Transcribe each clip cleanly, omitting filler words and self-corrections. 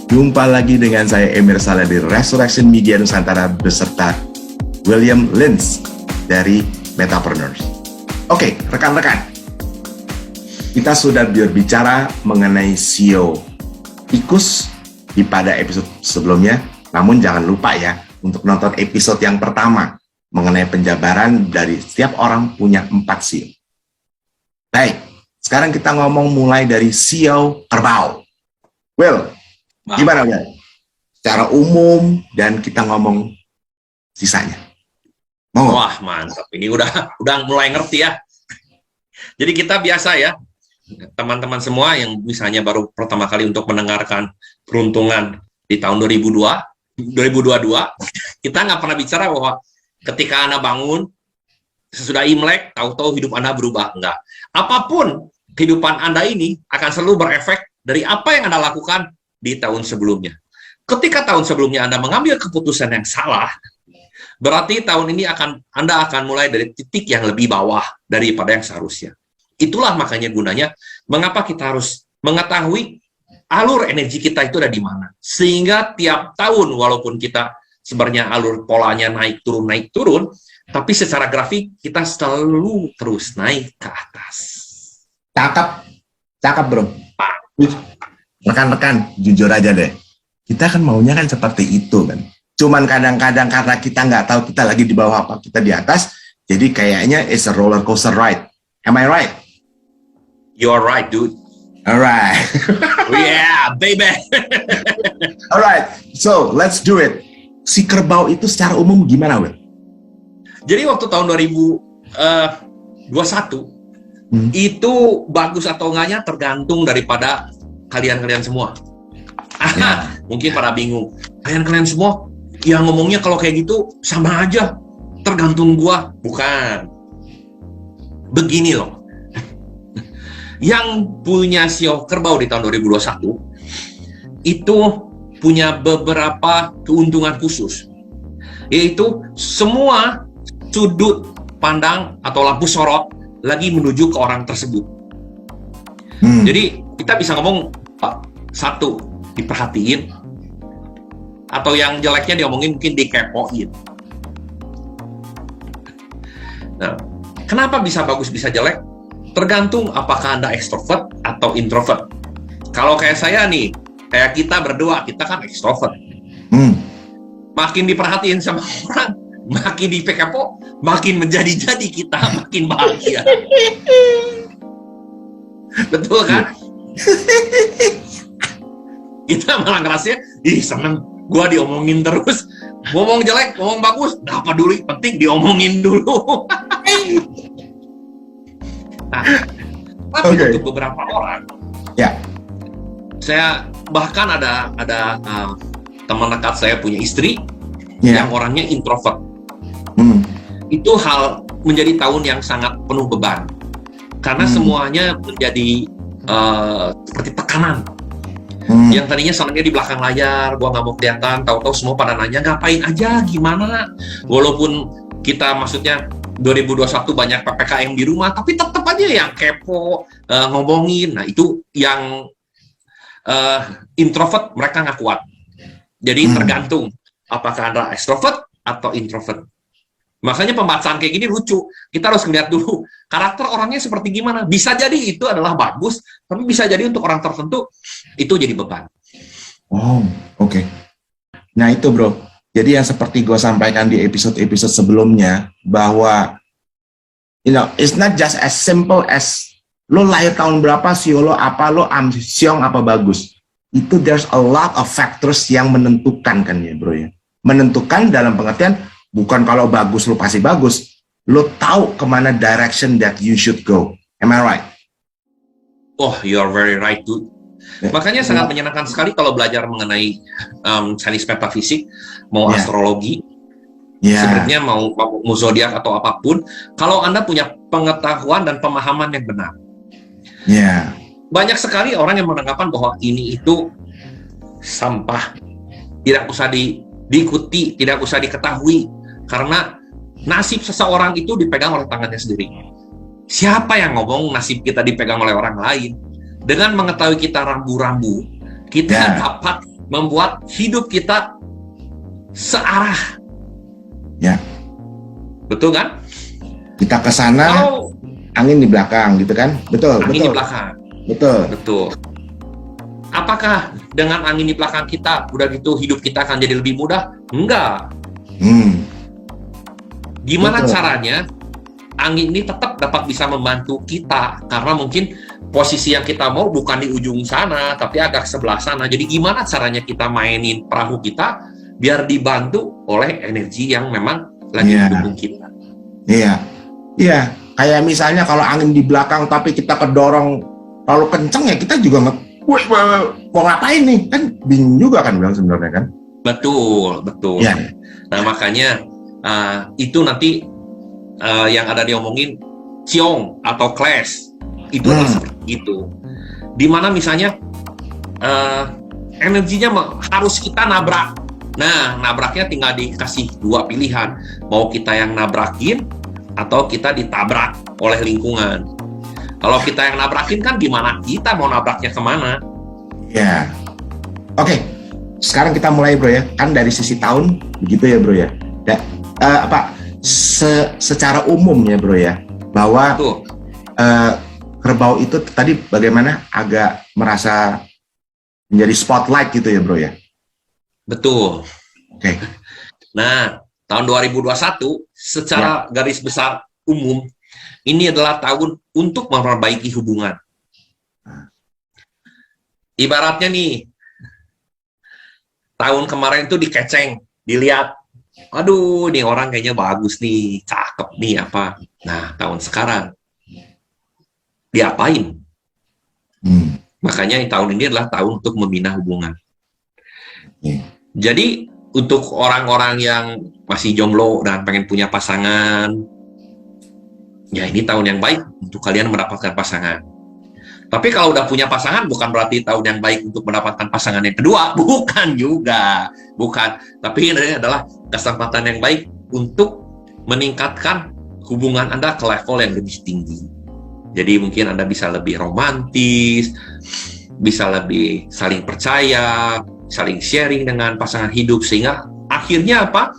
Jumpa lagi dengan saya Emir Saleh di Resurrection Media Nusantara beserta William Lins dari Metapreneurs. Oke, rekan-rekan, kita sudah berbicara mengenai SEO tikus pada episode sebelumnya, namun jangan lupa ya untuk nonton episode yang pertama mengenai penjabaran dari setiap orang punya 4 SEO. Baik, sekarang kita ngomong mulai dari SEO kerbau. Will, gimana Will? Secara umum dan kita ngomong sisanya. Mau? Wah, mantap. Ini udah mulai ngerti ya. Jadi kita biasa ya, teman-teman semua yang misalnya baru pertama kali untuk mendengarkan peruntungan di tahun 2022, kita nggak pernah bicara bahwa ketika Anda bangun, sesudah Imlek, tahu-tahu hidup Anda berubah. Enggak. Apapun kehidupan Anda ini akan selalu berefek dari apa yang Anda lakukan di tahun sebelumnya. Ketika tahun sebelumnya Anda mengambil keputusan yang salah, berarti tahun ini Anda akan mulai dari titik yang lebih bawah daripada yang seharusnya. Itulah makanya gunanya, mengapa kita harus mengetahui alur energi kita itu ada di mana. Sehingga tiap tahun, walaupun kita sebenarnya alur polanya naik turun, tapi secara grafik kita selalu terus naik ke atas. Cakep bro. Rekan-rekan, jujur aja deh. Kita kan maunya kan seperti itu kan. Cuman kadang-kadang karena kita nggak tahu kita lagi di bawah apa kita di atas, jadi kayaknya it's a roller coaster ride. Am I right? You're right, dude. Alright. Yeah, baby. Alright, so let's do it. Si kerbau itu secara umum gimana, Will? Jadi waktu tahun 2021 itu bagus atau enggaknya tergantung daripada kalian semua. Mungkin pada bingung. Kalian semua yang ngomongnya kalau kayak gitu sama aja, tergantung gua. Bukan. Begini loh. Yang punya SEO kerbau di tahun 2021 itu punya beberapa keuntungan khusus, yaitu semua sudut pandang atau lampu sorot lagi menuju ke orang tersebut. Jadi kita bisa ngomong satu, diperhatiin, atau yang jeleknya diomongin mungkin dikepoin. Nah, kenapa bisa bagus bisa jelek? Tergantung apakah Anda ekstrovert atau introvert. Kalau kayak saya nih, kayak kita berdua, kita kan ekstrovert. Makin diperhatiin sama orang, makin dikepo, makin menjadi-jadi kita, makin bahagia. Betul kan? Kita malah ngerasanya, seneng, gua diomongin terus. Ngomong jelek, ngomong bagus, nggak peduli, penting diomongin dulu. Nah, tapi untuk beberapa orang, saya bahkan ada teman dekat saya punya istri yang orangnya introvert. Itu hal menjadi tahun yang sangat penuh beban karena semuanya menjadi seperti tekanan. Yang tadinya senangnya di belakang layar, gua nggak mau kelihatan, tahu-tahu semua pada nanya ngapain aja, gimana. Walaupun kita maksudnya 2021 banyak PPKM di rumah, tapi tetap aja yang kepo, ngomongin. Nah itu yang introvert mereka nggak kuat. Jadi tergantung apakah Anda extrovert atau introvert. Makanya pembacaan kayak gini lucu. Kita harus ngeliat dulu karakter orangnya seperti gimana. Bisa jadi itu adalah bagus, tapi bisa jadi untuk orang tertentu itu jadi beban. Oh, oke. Nah itu bro. Jadi yang seperti gue sampaikan di episode-episode sebelumnya, bahwa it's not just as simple as lo lahir tahun berapa, SEO lo apa, lo amsyong apa bagus. Itu there's a lot of factors yang menentukan kan ya bro ya. Menentukan dalam pengertian bukan kalau bagus lo pasti bagus, lo tahu kemana direction that you should go. Am I right? Oh, you're very right, dude. Makanya sangat menyenangkan sekali kalau belajar mengenai Chinese metafisik, mau astrologi, sebenarnya mau zodiak atau apapun. Kalau Anda punya pengetahuan dan pemahaman yang benar, banyak sekali orang yang beranggapan bahwa ini itu sampah, tidak usah diikuti, tidak usah diketahui, karena nasib seseorang itu dipegang oleh tangannya sendiri. Siapa yang ngomong nasib kita dipegang oleh orang lain? Dengan mengetahui kita rambu-rambu, kita dapat membuat hidup kita searah. Ya. Betul kan? Kita ke sana, Kalau angin di belakang gitu kan? Betul, angin betul. di belakang, Betul. betul. Apakah dengan angin di belakang kita, udah gitu hidup kita akan jadi lebih mudah? Enggak. Gimana Betul. caranya angin ini tetap dapat bisa membantu kita, karena mungkin posisi yang kita mau bukan di ujung sana, tapi agak sebelah sana. Jadi gimana caranya kita mainin perahu kita biar dibantu oleh energi yang memang lagi Iya. mendukung kita. Iya. Iya. Kayak misalnya kalau angin di belakang tapi kita kedorong terlalu kenceng ya kita juga wih, mau ngapain nih? Kan bingung juga kan bilang sebenarnya kan? Betul, betul. Iya. Nah makanya itu nanti yang ada diomongin Ciong atau clash itu adalah seperti itu. Dimana misalnya energinya harus kita nabrak. Nah, nabraknya tinggal dikasih dua pilihan. Mau kita yang nabrakin atau kita ditabrak oleh lingkungan. Kalau kita yang nabrakin kan gimana kita mau nabraknya kemana? Ya. Oke. Sekarang kita mulai bro ya. Kan dari sisi tahun begitu ya bro ya. Secara umum ya bro ya. Bahwa kerbau itu tadi bagaimana agak merasa menjadi spotlight gitu ya bro ya. Betul. Oke. Nah, tahun 2021 secara garis besar umum ini adalah tahun untuk memperbaiki hubungan. Ibaratnya nih, tahun kemarin itu dikeceng, dilihat, aduh, nih orang kayaknya bagus nih, cakep nih apa. Nah, tahun sekarang diapain? Makanya tahun ini adalah tahun untuk membina hubungan. Jadi untuk orang-orang yang masih jomblo dan pengen punya pasangan, ya ini tahun yang baik untuk kalian mendapatkan pasangan. Tapi kalau udah punya pasangan, bukan berarti tahun yang baik untuk mendapatkan pasangan yang kedua, bukan juga, bukan. Tapi ini adalah kesempatan yang baik untuk meningkatkan hubungan Anda ke level yang lebih tinggi. Jadi mungkin Anda bisa lebih romantis, bisa lebih saling percaya, saling sharing dengan pasangan hidup, sehingga akhirnya apa?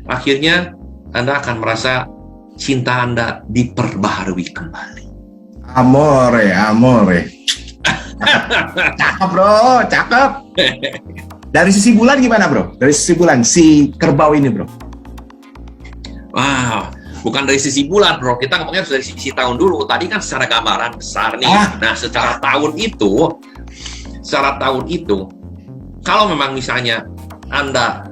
Akhirnya Anda akan merasa cinta Anda diperbaharui kembali. Amore, amore. Cakep bro, cakep. Dari sisi bulan gimana bro? Dari sisi bulan, si kerbau ini bro. Wow, bukan dari sisi bulan bro, kita ngomongnya dari sisi tahun dulu. Tadi kan secara gambaran besar nih. Nah, secara tahun itu, kalau memang misalnya Anda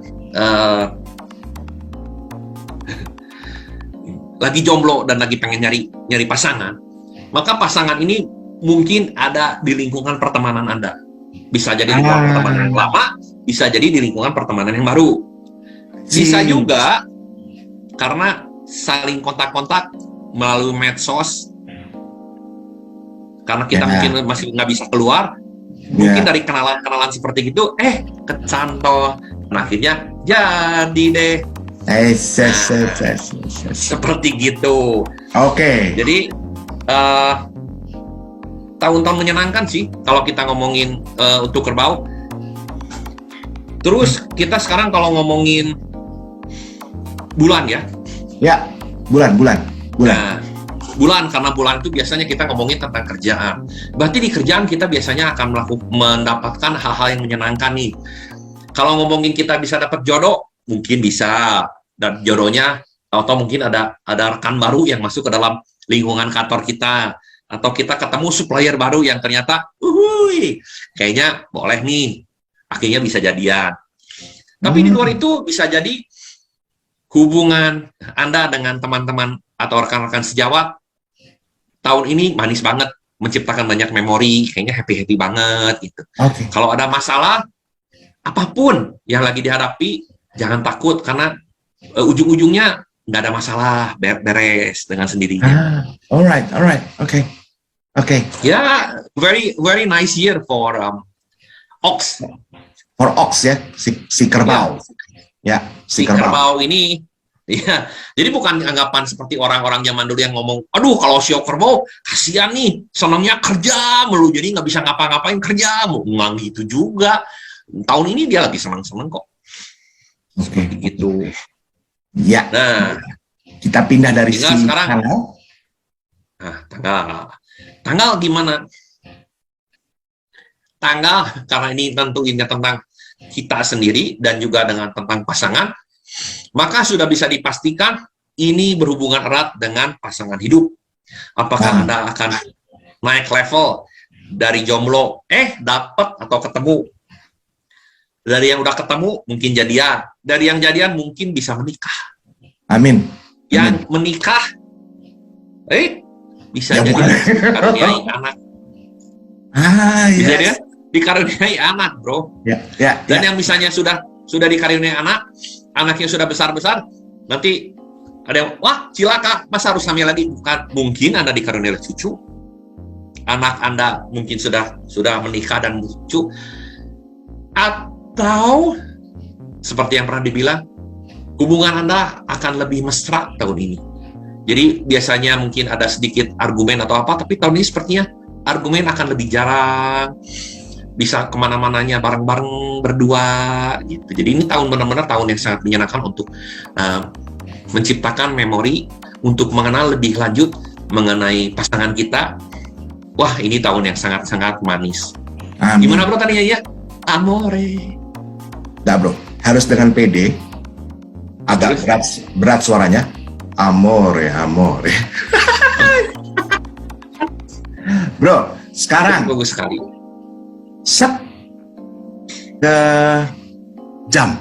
lagi jomblo dan lagi pengen nyari pasangan, maka pasangan ini mungkin ada di lingkungan pertemanan Anda. Bisa jadi lingkungan pertemanan yang lama, bisa jadi di lingkungan pertemanan yang baru. Bisa juga karena saling kontak-kontak melalui medsos, karena kita mungkin masih nggak bisa keluar. Mungkin dari kenalan-kenalan seperti itu, kecantol, dan akhirnya jadi deh. Seperti gitu. Oke. Jadi tahun-tahun menyenangkan sih kalau kita ngomongin untuk kerbau. Terus kita sekarang kalau ngomongin bulan ya. Ya, bulan. Nah, bulan, karena bulan itu biasanya kita ngomongin tentang kerjaan. Berarti di kerjaan kita biasanya akan mendapatkan hal-hal yang menyenangkan nih. Kalau ngomongin kita bisa dapat jodoh, mungkin bisa. Dan jodohnya, atau mungkin ada rekan baru yang masuk ke dalam lingkungan kantor kita. Atau kita ketemu supplier baru yang ternyata, kayaknya boleh nih. Akhirnya bisa jadian. Tapi di luar itu bisa jadi hubungan Anda dengan teman-teman atau rekan-rekan sejawat tahun ini manis banget, menciptakan banyak memori, kayaknya happy banget gitu. Kalau ada masalah apapun yang lagi dihadapi, jangan takut karena ujung-ujungnya nggak ada masalah, beres dengan sendirinya. Alright, okay. Ya, very nice year for ox. For ox ya, si kerbau. Ya, si kerbau ini. Ya, jadi bukan anggapan seperti orang-orang zaman dulu yang ngomong, aduh kalau sio kerbau kasihan nih, senangnya kerja mulu, jadi nggak bisa ngapa-ngapain kerja, nggak gitu juga. tahun ini dia lagi senang-senang kok. Oke. Gitu. Ya. Nah, Kita pindah dari tinggal sekarang. tanggal. Nah, tanggal gimana? Tanggal, karena ini tentunya tentang kita sendiri dan juga tentang pasangan, maka sudah bisa dipastikan ini berhubungan erat dengan pasangan hidup. Apakah Anda akan naik level dari jomblo, dapat atau ketemu. Dari yang udah ketemu, mungkin jadian. Dari yang jadian, mungkin bisa menikah. Amin. Yang menikah, bisa Ya, jadi bukan. dikaruniai anak. Bisa Yes. dia dikaruniai anak, bro. Ya. Dan yang misalnya sudah dikaruniai anak, anaknya sudah besar-besar, nanti ada yang, wah cilaka, masa harus hamil lagi? Bukan, mungkin Anda dikaruniai cucu, anak Anda mungkin sudah menikah dan cucu, atau seperti yang pernah dibilang, hubungan Anda akan lebih mesra tahun ini. Jadi biasanya mungkin ada sedikit argumen atau apa, tapi tahun ini sepertinya argumen akan lebih jarang, bisa kemana-mananya bareng-bareng berdua gitu. Jadi ini tahun benar-benar tahun yang sangat menyenangkan untuk menciptakan memori, untuk mengenal lebih lanjut mengenai pasangan kita. Wah, ini tahun yang sangat-sangat manis. Amin. Gimana bro tadinya ya? Amore. Nah bro, harus dengan PD, agak berat suaranya. Amore. Bro, sekarang Bagus sekali. set ke jam.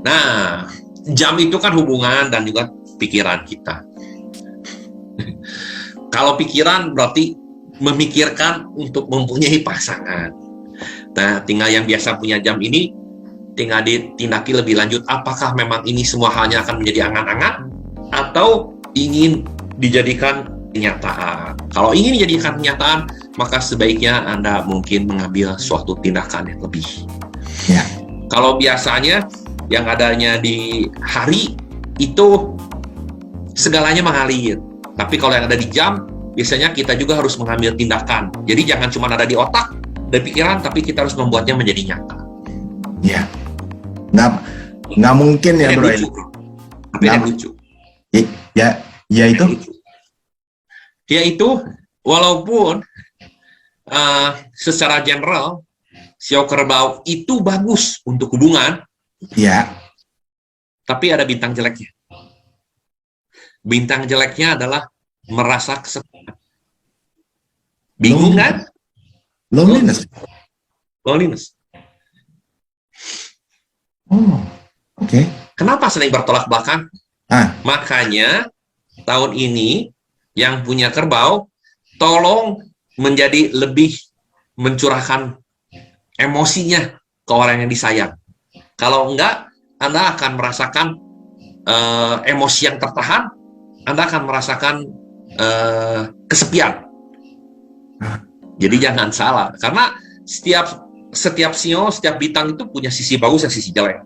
Nah, jam itu kan hubungan dan juga pikiran kita. Kalau pikiran berarti memikirkan untuk mempunyai pasangan. Nah, tinggal yang biasa punya jam ini, tinggal ditindaki lebih lanjut. Apakah memang ini semua hanya akan menjadi angan-angan, atau ingin dijadikan kenyataan? Kalau ingin dijadikan kenyataan, maka sebaiknya Anda mungkin mengambil suatu tindakan yang lebih. Ya. Kalau biasanya yang adanya di hari itu segalanya mengalir. Tapi kalau yang ada di jam, biasanya kita juga harus mengambil tindakan. Jadi jangan cuma ada di otak dan pikiran, tapi kita harus membuatnya menjadi nyata. Ya. Nggak mungkin ya bro. Lucu, bro. Tapi yang lucu. Ya itu. Yaitu, walaupun secara general, sio kerbau itu bagus untuk hubungan, Ya. tapi ada bintang jeleknya. Bintang jeleknya adalah merasa kesepian. Bingung kan? Loneliness. Loneliness. Oh, oke. Kenapa sering bertolak belakang? Ah, Makanya tahun ini yang punya kerbau, tolong menjadi lebih mencurahkan emosinya ke orang yang disayang. Kalau enggak, Anda akan merasakan emosi yang tertahan, Anda akan merasakan kesepian. Jadi jangan salah, karena setiap sio, setiap bintang itu punya sisi bagus dan sisi jelek.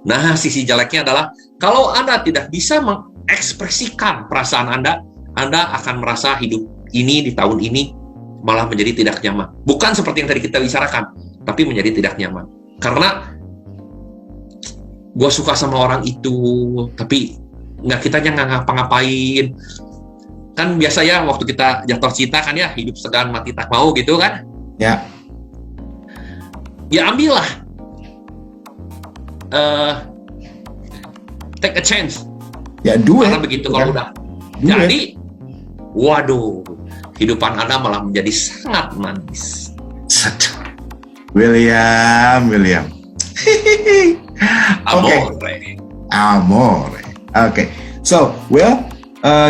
Nah, sisi jeleknya adalah kalau Anda tidak bisa mengekspresikan perasaan Anda akan merasa hidup ini di tahun ini malah menjadi tidak nyaman. Bukan seperti yang tadi kita bicarakan, tapi menjadi tidak nyaman. Karena gue suka sama orang itu, tapi kitanya nggak ngapa-ngapain. Kan biasa ya waktu kita jatuh cinta kan ya, hidup segan mati tak mau gitu kan. ya. Ya ambillah. Take a chance. Ya do it. Karena begitu kalau udah Do jadi, waduh, kehidupan Anda malah menjadi sangat manis. William. Oke. Amore. Oke. So,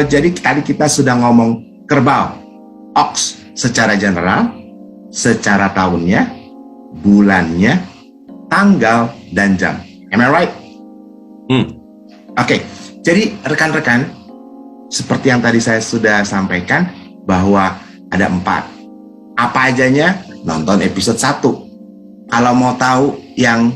jadi tadi kita sudah ngomong kerbau, ox secara general, secara tahunnya, bulannya, tanggal, dan jam. Am I right? Oke. Jadi rekan-rekan, seperti yang tadi saya sudah sampaikan, bahwa ada 4. Apa ajanya? Nonton episode 1. Kalau mau tahu yang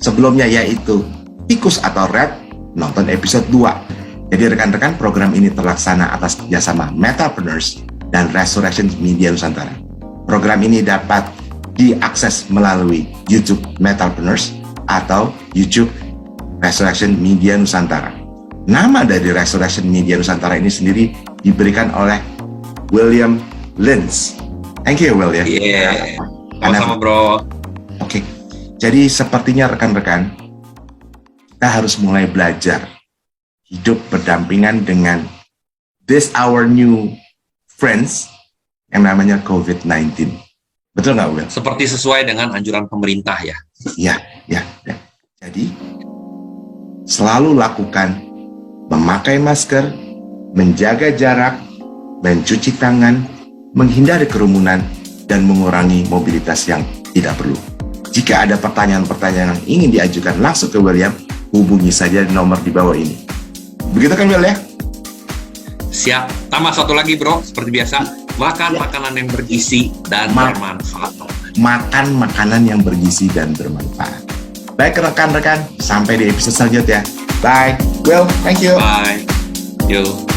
sebelumnya yaitu tikus atau rat, nonton episode 2. Jadi rekan-rekan, program ini terlaksana atas kerjasama Metapreneurs dan Resurrection Media Nusantara. Program ini dapat diakses melalui YouTube Metapreneurs atau YouTube Resurrection Media Nusantara. Nama dari Resurrection Media Nusantara ini sendiri diberikan oleh William Lins. Thank you, Will, ya. Iya. Sama-sama, bro. Oke. Jadi sepertinya rekan-rekan, kita harus mulai belajar hidup berdampingan dengan this our new friends yang namanya COVID-19. Betul nggak, Will? Seperti sesuai dengan anjuran pemerintah ya. Ya. Jadi, selalu lakukan memakai masker, menjaga jarak, mencuci tangan, menghindari kerumunan, dan mengurangi mobilitas yang tidak perlu. Jika ada pertanyaan-pertanyaan yang ingin diajukan langsung ke William, hubungi saja nomor di bawah ini. Begitu kan, Will, ya? Siap. Tambah satu lagi, bro. Seperti biasa, makan makanan yang bergizi dan bermanfaat. Makan makanan yang bergizi dan bermanfaat. Baik, rekan-rekan, sampai di episode selanjutnya. Bye. Will, thank you. Bye. Yo.